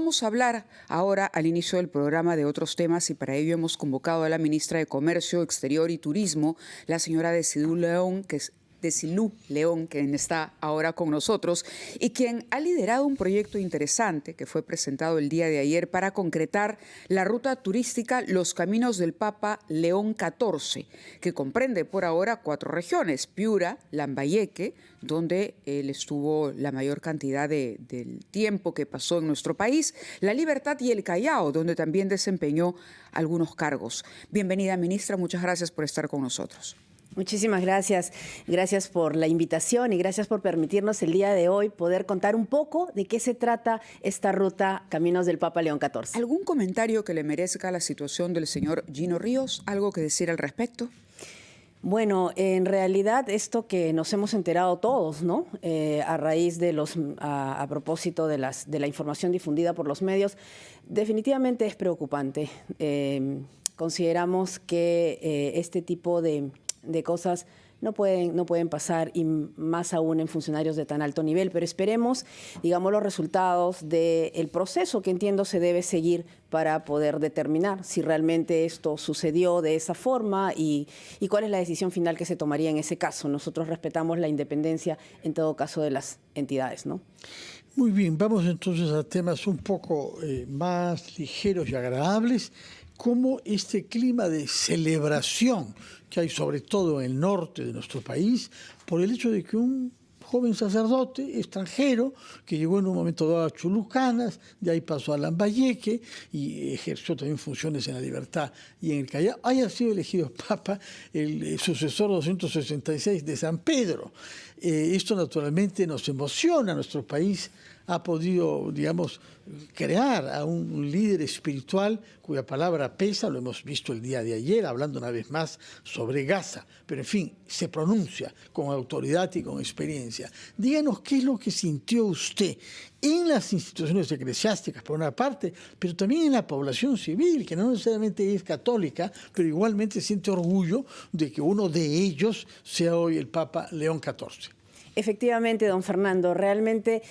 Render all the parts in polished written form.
vamos a hablar ahora al inicio del programa de otros temas y para ello hemos convocado a la ministra de Comercio Exterior y Turismo, la señora Desilú León, quien está ahora con nosotros y quien ha liderado un proyecto interesante que fue presentado el día de ayer para concretar la ruta turística Los Caminos del Papa León XIV, que comprende por ahora 4 regiones: Piura, Lambayeque, donde él estuvo la mayor cantidad del tiempo que pasó en nuestro país, La Libertad y el Callao, donde también desempeñó algunos cargos. Bienvenida, ministra, muchas gracias por estar con nosotros. Muchísimas gracias. Gracias por la invitación y gracias por permitirnos el día de hoy poder contar un poco de qué se trata esta ruta Caminos del Papa León XIV. ¿Algún comentario que le merezca la situación del señor Gino Ríos? ¿Algo que decir al respecto? Bueno, en realidad esto que nos hemos enterado todos, ¿no? A raíz de a propósito de la información difundida por los medios, definitivamente es preocupante. Consideramos que este tipo de cosas no pueden pasar, y más aún en funcionarios de tan alto nivel, pero esperemos, digamos, los resultados del proceso que entiendo se debe seguir para poder determinar si realmente esto sucedió de esa forma y cuál es la decisión final que se tomaría en ese caso. Nosotros respetamos la independencia, en todo caso, de las entidades, ¿no? Muy bien, vamos entonces a temas un poco más ligeros y agradables, como este clima de celebración que hay sobre todo en el norte de nuestro país por el hecho de que un joven sacerdote extranjero que llegó en un momento dado a Chulucanas, de ahí pasó a Lambayeque y ejerció también funciones en La Libertad y en el Callao, haya sido elegido papa, el sucesor 266 de San Pedro. Esto naturalmente nos emociona. Nuestro país ha podido, digamos, crear a un líder espiritual cuya palabra pesa. Lo hemos visto el día de ayer, hablando una vez más sobre Gaza. Pero, en fin, se pronuncia con autoridad y con experiencia. Díganos qué es lo que sintió usted en las instituciones eclesiásticas, por una parte, pero también en la población civil, que no necesariamente es católica, pero igualmente siente orgullo de que uno de ellos sea hoy el Papa León XIV. Efectivamente, don Fernando, realmente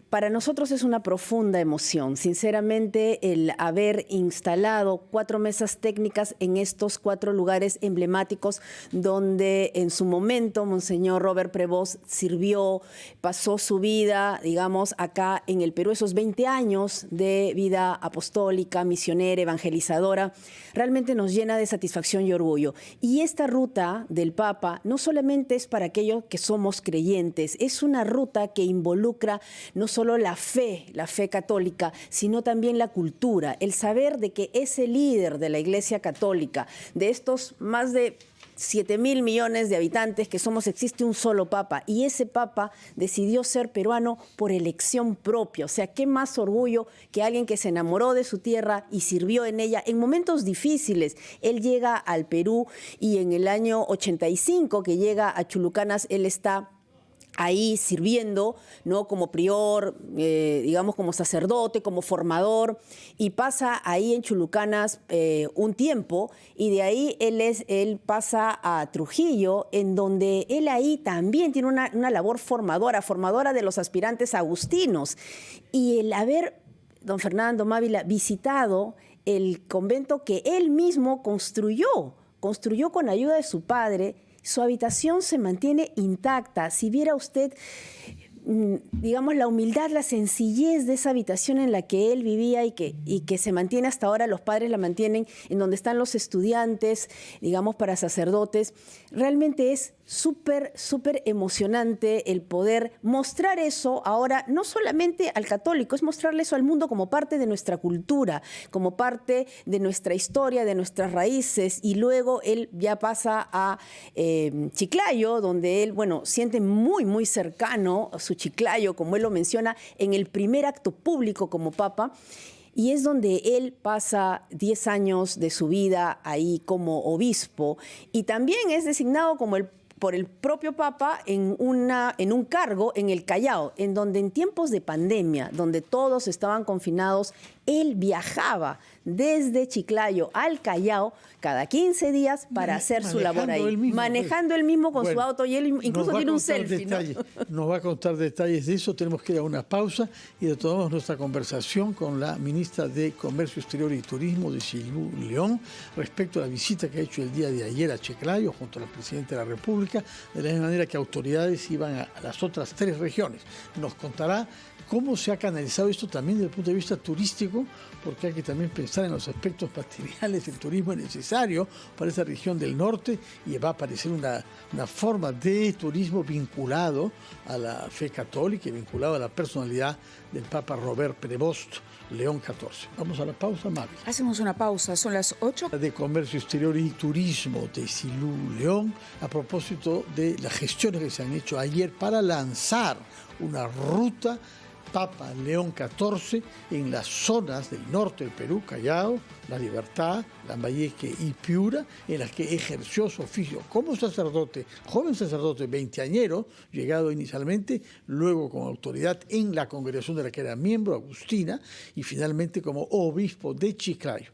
para nosotros es una profunda emoción. Sinceramente, el haber instalado 4 mesas técnicas en estos 4 lugares emblemáticos donde en su momento Monseñor Robert Prevost sirvió, pasó su vida, digamos, acá en el Perú, esos 20 años de vida apostólica, misionera, evangelizadora, realmente nos llena de satisfacción y orgullo. Y esta ruta del Papa no solamente es para aquellos que somos creyentes, es una ruta que involucra no solo la fe católica, sino también la cultura, el saber de que ese líder de la Iglesia Católica, de estos más de 7.000 millones de habitantes que somos, existe un solo papa, y ese papa decidió ser peruano por elección propia. O sea, qué más orgullo que alguien que se enamoró de su tierra y sirvió en ella en momentos difíciles. Él llega al Perú y en el año 85 que llega a Chulucanas, él está ahí sirviendo, ¿no? Como prior, digamos como sacerdote, como formador, y pasa ahí en Chulucanas un tiempo, y de ahí él pasa a Trujillo, en donde él ahí también tiene una labor formadora de los aspirantes agustinos. Y el haber, don Fernando Mávila, visitado el convento que él mismo construyó con ayuda de su padre, su habitación se mantiene intacta. Si viera usted, digamos, la humildad, la sencillez de esa habitación en la que él vivía y que se mantiene hasta ahora, los padres la mantienen, en donde están los estudiantes, digamos, para sacerdotes, realmente es súper emocionante el poder mostrar eso ahora, no solamente al católico, es mostrarle eso al mundo como parte de nuestra cultura, como parte de nuestra historia, de nuestras raíces. Y luego él ya pasa a Chiclayo, donde él, bueno, siente muy cercano a su Chiclayo, como él lo menciona, en el primer acto público como papa. Y es donde él pasa 10 años de su vida ahí como obispo, y también es designado por el propio Papa en un cargo en el Callao, en donde en tiempos de pandemia, donde todos estaban confinados, él viajaba desde Chiclayo al Callao cada 15 días para hacer su labor ahí. Manejando él mismo con su auto, y él incluso tiene un selfie, ¿no? Nos va a contar detalles de eso. Tenemos que ir a una pausa y retomamos nuestra conversación con la ministra de Comercio Exterior y Turismo, Desilu León, respecto a la visita que ha hecho el día de ayer a Chiclayo junto al presidente de la República, de la misma manera que autoridades iban a las otras 3 regiones. Nos contará cómo se ha canalizado esto también desde el punto de vista turístico, porque hay que también pensar en los aspectos materiales. El turismo es necesario para esta región del norte y va a aparecer una forma de turismo vinculado a la fe católica y vinculado a la personalidad del Papa Robert Prevost León XIV. Vamos a la pausa, Mavi. Hacemos una pausa, son las 8. De Comercio Exterior y Turismo de Desilu León, a propósito de las gestiones que se han hecho ayer para lanzar una ruta Papa León XIV en las zonas del norte del Perú, Callao, La Libertad, Lambayeque y Piura, en las que ejerció su oficio como sacerdote, joven sacerdote veinteañero, llegado inicialmente, luego como autoridad en la congregación de la que era miembro, Agustina, y finalmente como obispo de Chiclayo.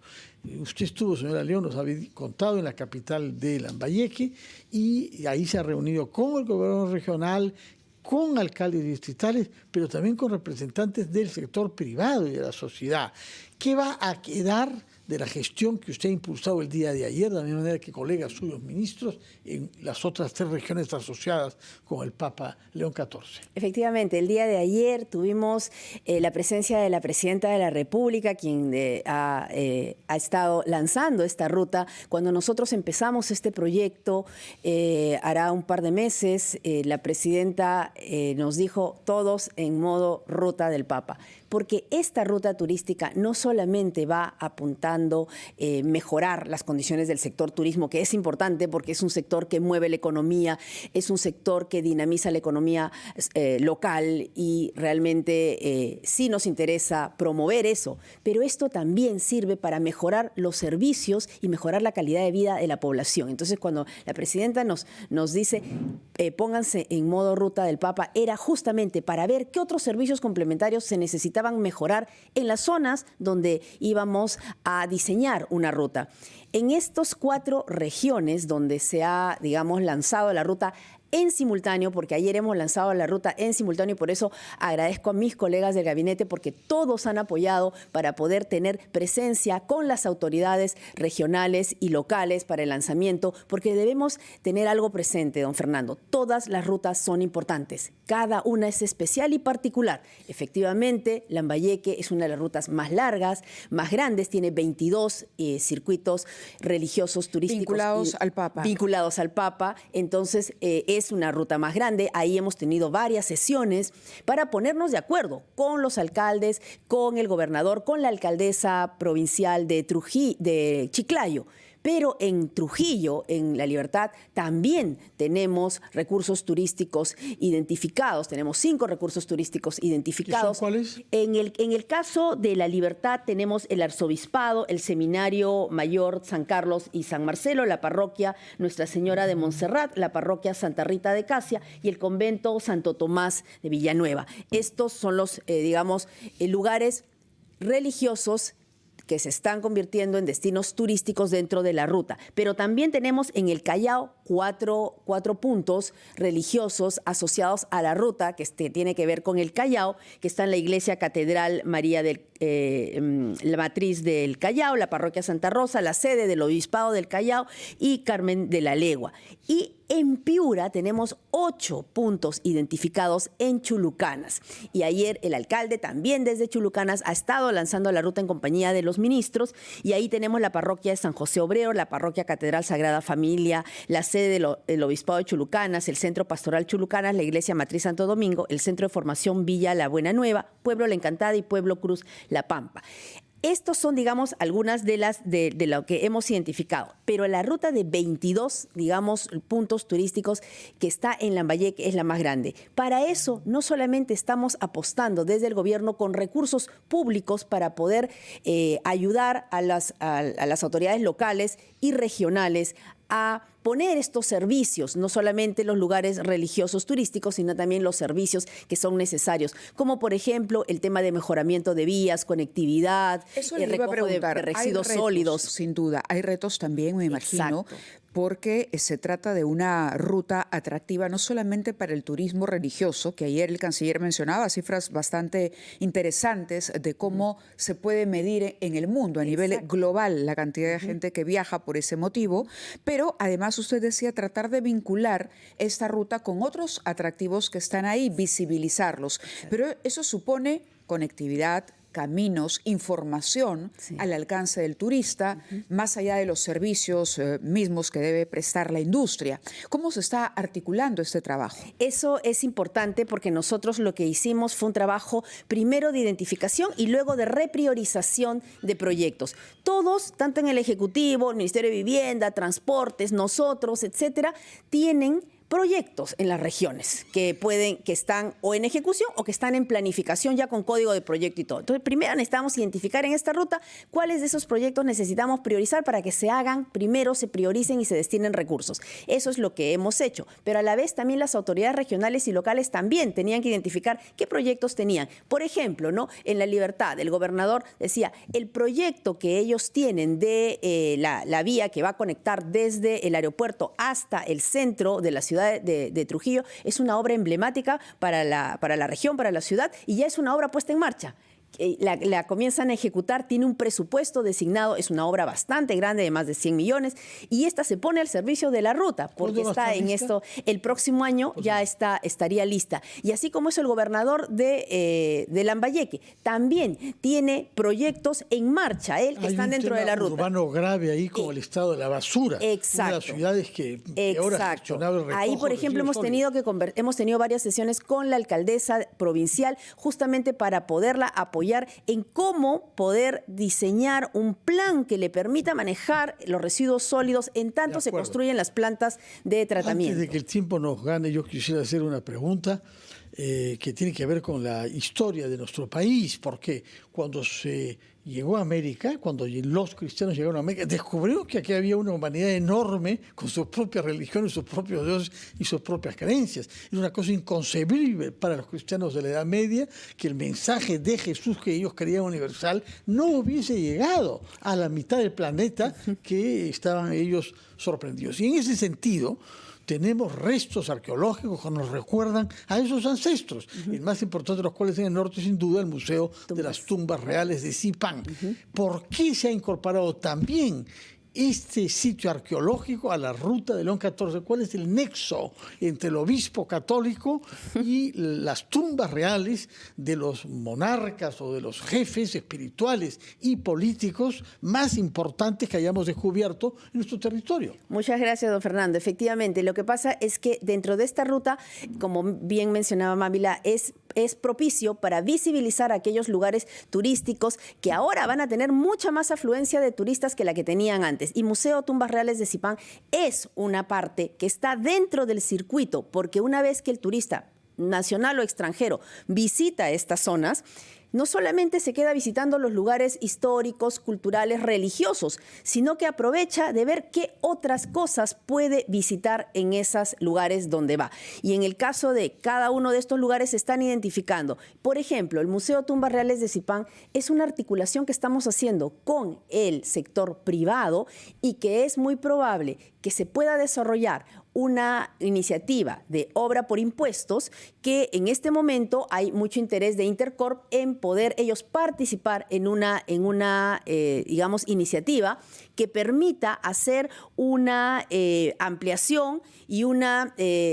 Usted estuvo, señora León, nos había contado, en la capital de Lambayeque, y ahí se ha reunido con el gobernador regional, con alcaldes distritales, pero también con representantes del sector privado y de la sociedad. ¿Qué va a quedar de la gestión que usted ha impulsado el día de ayer, de la misma manera que colegas suyos ministros en las otras 3 regiones asociadas con el Papa León XIV? Efectivamente, el día de ayer tuvimos la presencia de la Presidenta de la República, quien ha estado lanzando esta ruta. Cuando nosotros empezamos este proyecto, hará un par de meses, la Presidenta nos dijo todos en modo ruta del Papa, porque esta ruta turística no solamente va apuntando mejorar las condiciones del sector turismo, que es importante porque es un sector que mueve la economía, es un sector que dinamiza la economía local, y realmente sí nos interesa promover eso, pero esto también sirve para mejorar los servicios y mejorar la calidad de vida de la población. Entonces, cuando la Presidenta nos dice pónganse en modo ruta del Papa, era justamente para ver qué otros servicios complementarios se necesitaban mejorar en las zonas donde íbamos a diseñar una ruta. En estos 4 regiones donde se ha, digamos, lanzado la ruta en simultáneo, porque ayer hemos lanzado la ruta en simultáneo, y por eso agradezco a mis colegas del gabinete, porque todos han apoyado para poder tener presencia con las autoridades regionales y locales para el lanzamiento, porque debemos tener algo presente, don Fernando. Todas las rutas son importantes, cada una es especial y particular. Efectivamente, Lambayeque es una de las rutas más largas, más grandes, tiene 22 circuitos religiosos turísticos vinculados al Papa. Vinculados al Papa, entonces es una ruta más grande. Ahí hemos tenido varias sesiones para ponernos de acuerdo con los alcaldes, con el gobernador, con la alcaldesa provincial de Chiclayo. Pero en Trujillo, en La Libertad, también tenemos recursos turísticos identificados. Tenemos 5 recursos turísticos identificados. ¿Cuáles? En el caso de La Libertad tenemos el Arzobispado, el Seminario Mayor San Carlos y San Marcelo, la parroquia Nuestra Señora de Montserrat, la parroquia Santa Rita de Casia y el convento Santo Tomás de Villanueva. Estos son los, lugares religiosos que se están convirtiendo en destinos turísticos dentro de la ruta. Pero también tenemos en el Callao cuatro puntos religiosos asociados a la ruta, que tiene que ver con el Callao, que está en la Iglesia Catedral María la Matriz del Callao, la Parroquia Santa Rosa, la sede del Obispado del Callao y Carmen de la Legua. Y en Piura tenemos 8 puntos identificados en Chulucanas. Y ayer el alcalde también desde Chulucanas ha estado lanzando la ruta en compañía de los ministros. Y ahí tenemos la parroquia de San José Obrero, la parroquia Catedral Sagrada Familia, la sede del Obispado de Chulucanas, el Centro Pastoral Chulucanas, la Iglesia Matriz Santo Domingo, el Centro de Formación Villa La Buena Nueva, Pueblo La Encantada y Pueblo Cruz La Pampa. Estos son, digamos, algunas de lo que hemos identificado. Pero la ruta de 22, digamos, puntos turísticos que está en Lambayeque es la más grande. Para eso, no solamente estamos apostando desde el gobierno con recursos públicos para poder ayudar a las autoridades locales y regionales a poner estos servicios, no solamente los lugares religiosos turísticos, sino también los servicios que son necesarios, como por ejemplo el tema de mejoramiento de vías, conectividad, Eso les iba a recojo de preguntar. residuos Hay retos, sólidos. sin duda. Hay retos también, me imagino, Exacto. porque se trata de una ruta atractiva no solamente para el turismo religioso, que ayer el canciller mencionaba cifras bastante interesantes de cómo se puede medir en el mundo a nivel global la cantidad de gente que viaja por ese motivo, pero además usted decía tratar de vincular esta ruta con otros atractivos que están ahí, visibilizarlos. Pero eso supone conectividad, caminos, información al alcance del turista, más allá de los servicios mismos que debe prestar la industria. ¿Cómo se está articulando este trabajo? Eso es importante porque nosotros lo que hicimos fue un trabajo primero de identificación y luego de repriorización de proyectos. Todos, tanto en el Ejecutivo, el Ministerio de Vivienda, Transportes, nosotros, etcétera, tienen proyectos en las regiones que están o en ejecución o que están en planificación ya con código de proyecto y todo. Entonces, primero necesitamos identificar en esta ruta cuáles de esos proyectos necesitamos priorizar para que se hagan, primero se prioricen y se destinen recursos. Eso es lo que hemos hecho. Pero a la vez también las autoridades regionales y locales también tenían que identificar qué proyectos tenían. Por ejemplo, ¿no? En La Libertad, el gobernador decía, el proyecto que ellos tienen de la vía que va a conectar desde el aeropuerto hasta el centro de la ciudad de Trujillo es una obra emblemática para la región, para la ciudad, y ya es una obra puesta en marcha. La comienzan a ejecutar, tiene un presupuesto designado, es una obra bastante grande de más de 100 millones y esta se pone al servicio de la ruta porque está en esto, el próximo año ya estaría lista. Y así como es el gobernador de Lambayeque, también tiene proyectos en marcha, que están dentro de la ruta. Hay un tema urbano grave ahí como el estado de la basura. Exacto. Una de las ciudades que peor ha gestionado el recojo. Ahí, por ejemplo, hemos tenido varias sesiones con la alcaldesa provincial justamente para poderla apoyar en cómo poder diseñar un plan que le permita manejar los residuos sólidos en tanto se construyen las plantas de tratamiento. Antes de que el tiempo nos gane, yo quisiera hacer una pregunta que tiene que ver con la historia de nuestro país, porque cuando se llegó a América, cuando los cristianos llegaron a América, descubrieron que aquí había una humanidad enorme con sus propias religiones, sus propios dioses y sus propias creencias. Era una cosa inconcebible para los cristianos de la Edad Media que el mensaje de Jesús que ellos creían universal no hubiese llegado a la mitad del planeta que estaban ellos sorprendidos. Y en ese sentido, tenemos restos arqueológicos que nos recuerdan a esos ancestros, el más importante de los cuales en el norte, sin duda, el Museo de las Tumbas Reales de Zipán. ¿Por qué se ha incorporado también este sitio arqueológico a la ruta de León XIV? ¿Cuál es el nexo entre el obispo católico y las tumbas reales de los monarcas o de los jefes espirituales y políticos más importantes que hayamos descubierto en nuestro territorio? Muchas gracias, don Fernando. Efectivamente, lo que pasa es que dentro de esta ruta, como bien mencionaba Mávila, es propicio para visibilizar aquellos lugares turísticos que ahora van a tener mucha más afluencia de turistas que la que tenían antes. Y Museo Tumbas Reales de Zipán es una parte que está dentro del circuito, porque una vez que el turista nacional o extranjero visita estas zonas, no solamente se queda visitando los lugares históricos, culturales, religiosos, sino que aprovecha de ver qué otras cosas puede visitar en esos lugares donde va. Y en el caso de cada uno de estos lugares se están identificando. Por ejemplo, el Museo Tumbas Reales de Zipán es una articulación que estamos haciendo con el sector privado y que es muy probable que se pueda desarrollar una iniciativa de obra por impuestos que en este momento hay mucho interés de Intercorp en poder ellos participar en una digamos, iniciativa que permita hacer una ampliación y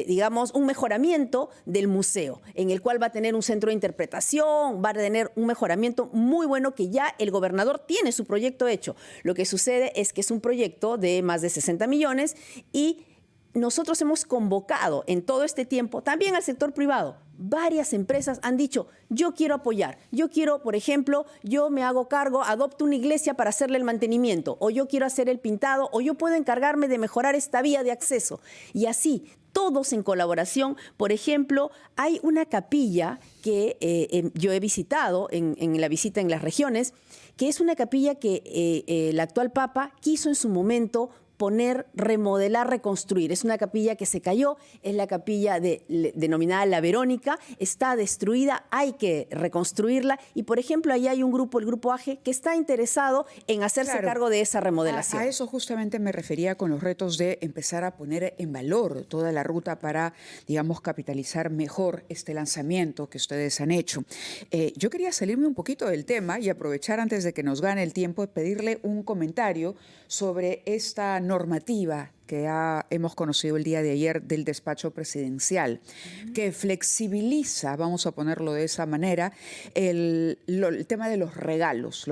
digamos, un mejoramiento del museo, en el cual va a tener un centro de interpretación, va a tener un mejoramiento muy bueno que ya el gobernador tiene su proyecto hecho. Lo que sucede es que es un proyecto de más de 60 millones y nosotros hemos convocado en todo este tiempo también al sector privado. Varias empresas han dicho, yo quiero apoyar, yo quiero, por ejemplo, yo me hago cargo, adopto una iglesia para hacerle el mantenimiento, o yo quiero hacer el pintado, o yo puedo encargarme de mejorar esta vía de acceso. Y así, todos en colaboración. Por ejemplo, hay una capilla que yo he visitado en la visita en las regiones, que es una capilla que el actual Papa quiso en su momento remodelar, reconstruir. Es una capilla que se cayó, es la capilla denominada La Verónica, está destruida, hay que reconstruirla y, por ejemplo, ahí hay un grupo, el Grupo AGE, que está interesado en hacerse cargo de esa remodelación. A eso justamente me refería con los retos de empezar a poner en valor toda la ruta para, digamos, capitalizar mejor este lanzamiento que ustedes han hecho. Yo quería salirme un poquito del tema y aprovechar antes de que nos gane el tiempo de pedirle un comentario sobre esta normativa que hemos conocido el día de ayer del despacho presidencial, que flexibiliza, vamos a ponerlo de esa manera, el tema de los regalos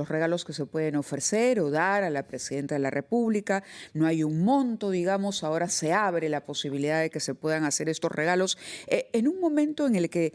que se pueden ofrecer o dar a la presidenta de la República. No hay un monto, digamos, ahora se abre la posibilidad de que se puedan hacer estos regalos en un momento en el que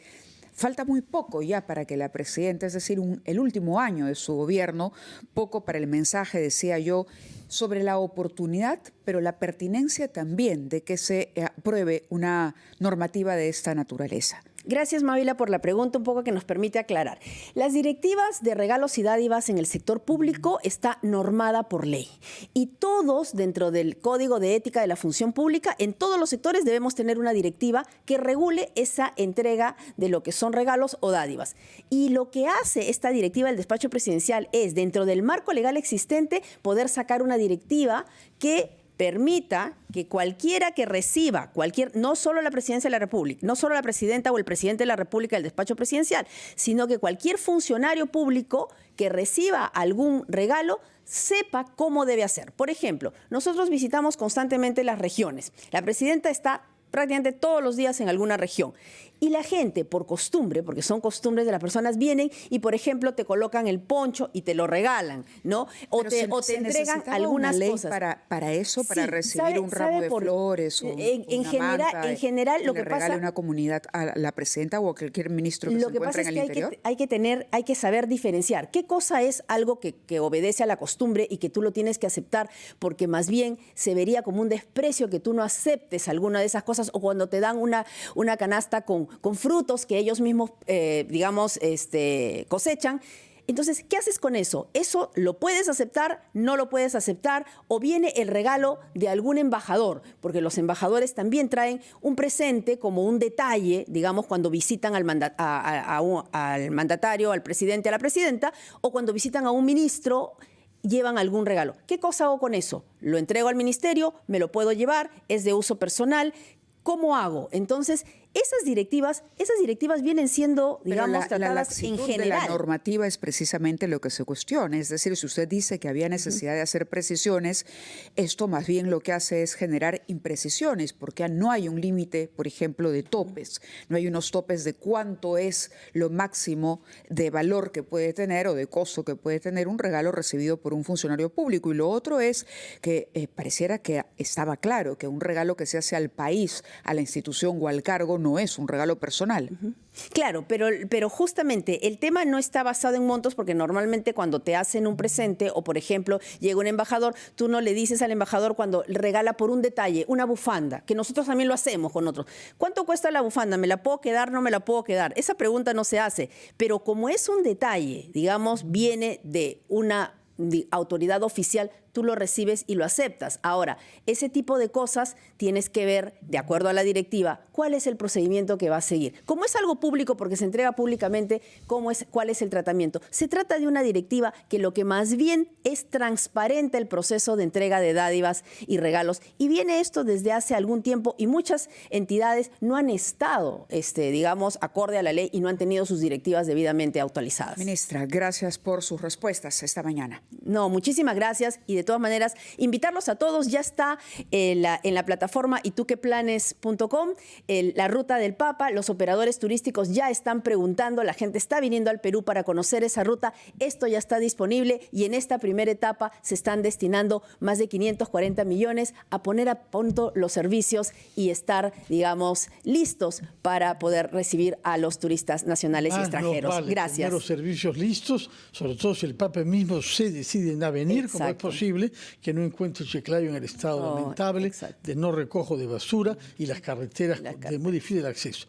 falta muy poco ya para que la presidenta, es decir, el último año de su gobierno, poco para el mensaje, decía yo, sobre la oportunidad, pero la pertinencia también de que se apruebe una normativa de esta naturaleza. Gracias, Mávila, por la pregunta un poco que nos permite aclarar. Las directivas de regalos y dádivas en el sector público está normada por ley. Y todos, dentro del Código de Ética de la Función Pública, en todos los sectores debemos tener una directiva que regule esa entrega de lo que son regalos o dádivas. Y lo que hace esta directiva del despacho presidencial es, dentro del marco legal existente, poder sacar una directiva que permita que cualquiera que reciba, no solo la presidencia de la República, no solo la presidenta o el presidente de la República del despacho presidencial, sino que cualquier funcionario público que reciba algún regalo sepa cómo debe hacer. Por ejemplo, nosotros visitamos constantemente las regiones. La presidenta está prácticamente todos los días en alguna región. Y la gente, por costumbre, porque son costumbres de las personas, vienen y, por ejemplo, te colocan el poncho y te lo regalan, ¿no? O te entregan algunas una ley cosas. Para eso, para recibir un ramo de flores o en general, lo que pasa, regale una comunidad a la presidenta o a cualquier ministro que se encuentre en el interior. Hay que saber diferenciar qué cosa es algo que obedece a la costumbre y que tú lo tienes que aceptar, porque más bien se vería como un desprecio que tú no aceptes alguna de esas cosas, o cuando te dan una canasta con frutos que ellos mismos, cosechan. Entonces, ¿qué haces con eso? ¿Eso lo puedes aceptar, no lo puedes aceptar? ¿O viene el regalo de algún embajador? Porque los embajadores también traen un presente como un detalle, digamos, cuando visitan al mandatario, al presidente, a la presidenta, o cuando visitan a un ministro, llevan algún regalo. ¿Qué cosa hago con eso? Lo entrego al ministerio, me lo puedo llevar, es de uso personal. ¿Cómo hago? Entonces, esas directivas vienen siendo, digamos, tratadas en general. La normativa es precisamente lo que se cuestiona. Es decir, si usted dice que había necesidad de hacer precisiones, esto más bien lo que hace es generar imprecisiones, porque no hay un límite, por ejemplo, de topes. No hay unos topes de cuánto es lo máximo de valor que puede tener o de costo que puede tener un regalo recibido por un funcionario público. Y lo otro es que pareciera que estaba claro que un regalo que se hace al país, a la institución o al cargo, no es un regalo personal. Claro, pero justamente el tema no está basado en montos, porque normalmente cuando te hacen un presente o, por ejemplo, llega un embajador, tú no le dices al embajador cuando regala por un detalle, una bufanda, que nosotros también lo hacemos con otros. ¿Cuánto cuesta la bufanda? ¿Me la puedo quedar? ¿No me la puedo quedar? Esa pregunta no se hace, pero como es un detalle, digamos, viene de una autoridad oficial, tú lo recibes y lo aceptas. Ahora, ese tipo de cosas tienes que ver, de acuerdo a la directiva, cuál es el procedimiento que va a seguir. Como es algo público, porque se entrega públicamente, cuál es el tratamiento. Se trata de una directiva que lo que más bien es transparente el proceso de entrega de dádivas y regalos. Y viene esto desde hace algún tiempo y muchas entidades no han estado, digamos, acorde a la ley y no han tenido sus directivas debidamente actualizadas. Ministra, gracias por sus respuestas esta mañana. No, muchísimas gracias, y de todas maneras, invitarlos a todos. Ya está en la plataforma ituqueplanes.com la ruta del Papa. Los operadores turísticos ya están preguntando, la gente está viniendo al Perú para conocer esa ruta. Esto ya está disponible y en esta primera etapa se están destinando más de 540 millones a poner a punto los servicios y estar, digamos, listos para poder recibir a los turistas nacionales y extranjeros. Vale gracias. Tener los servicios listos, sobre todo si el Papa mismo se decide a venir. Exacto. Como es posible que no encuentre Chiclayo en el estado lamentable de no recojo de basura y las carreteras de muy difícil acceso.